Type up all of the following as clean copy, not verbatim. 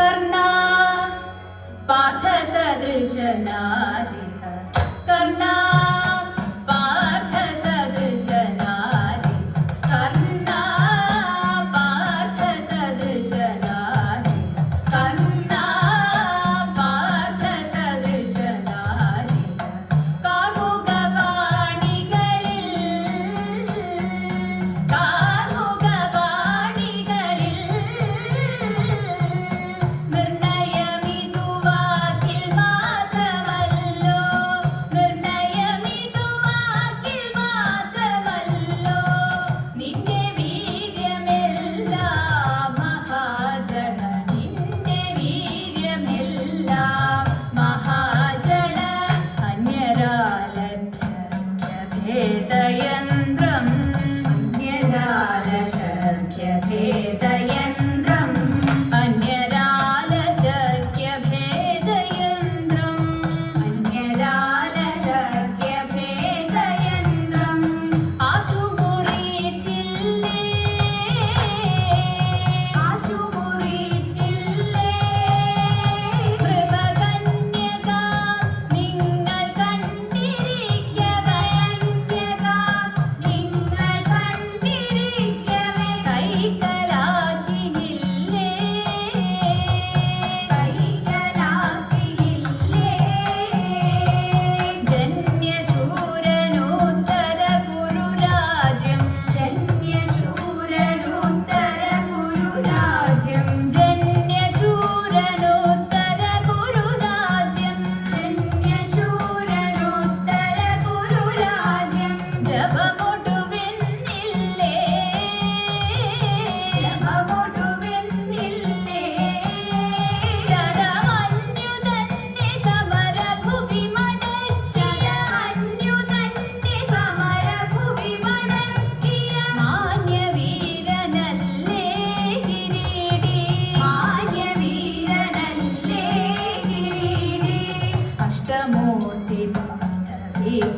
कर्णा पार्थसदृशनारिः कर्णा पार्थसदृशनारि कर्णा पार्थसदृशनारि कर्णा पार्थसदृशनारि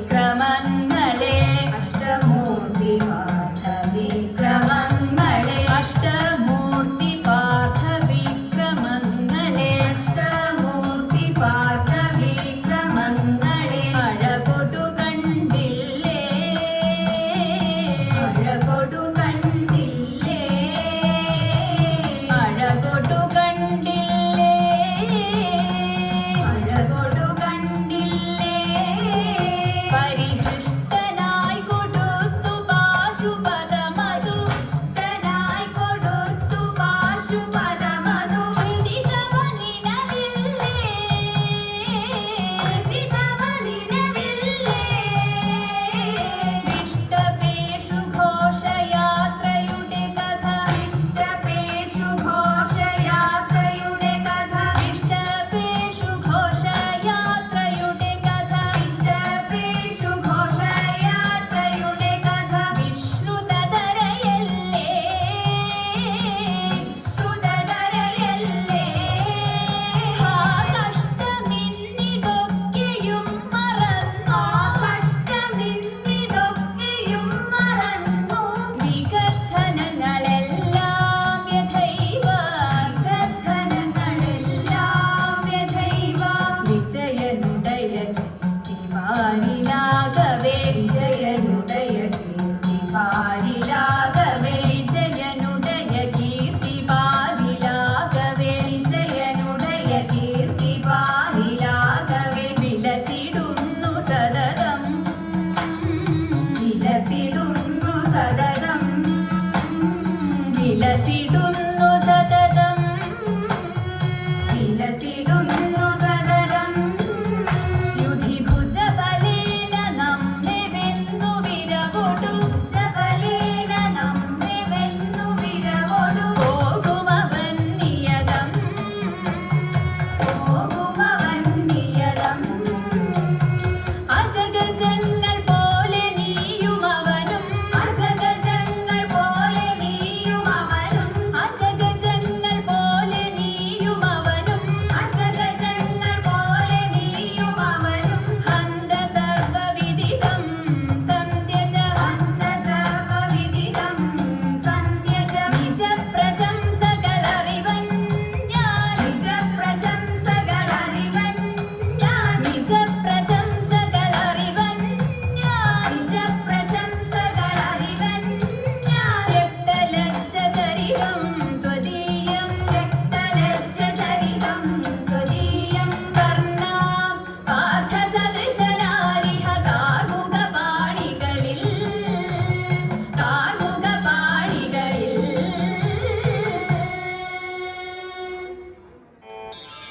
വിക്രമങ്ങളെ അഷ്ടമൂർത്തി പാർത്ഥ വിക്രമങ്ങളെ അഷ്ടമൂർത്തി പാർത്ഥ വിക്രമങ്ങളെ അഷ്ടമൂർത്തി പാർത്ഥ വിക്രമങ്ങളെ അഴകൊടു കണ്ടില്ലേ അഴകൊടു കണ്ടില്ലേ അഴകൊടു കണ്ടില്ലേ അഴകൊടു കണ്ടില്ലേ പരിഹൃഷ്ടനായി കൊടുത്തു പാശുപതമധു ഹൃഷ്ടനായി കൊടുത്തു പാശുപതമധു ഹൃദിതവ നിനവില്ലേ ഹൃദിതവ നിനവില്ലേ വിഷ്ടപേഷു ഘോഷയാത്രയുടെ കഥ വിഷ്ടപേഷു ഘോഷയാത്രയുടെ കഥ വിഷ്ടപേഷു ഘോഷയാത്രയുടെ കഥ വിഷ്ടപേഷു ഘോഷയാത്രയുടെ കഥ വിശ്രുതധരയല്ലേ വിശ്രുതധരയല്ലേ ആ കഷ്ടമിന്നിതൊക്കെയും മറന്നു ആ കഷ്ടമിന്നിതൊക്കെയും മറന്നു വികഥനങ്ങളെല്ലാം യഥൈവ വികഥനങ്ങളെല്ലാം യഥൈവ വിജയനുടയ കീർത്തിപാരിലാകവേ വിജയനുടയ കീർത്തിപാരിലാകവേ വിജയനുടയ കീർത്തിപാരിലാകവേ വിജയനുടയ കീർത്തിപാരിലാകവേ വിലസിടുന്നു സതതം വിലസിടുന്നു സതതം വിലസിടുന്നു സതതം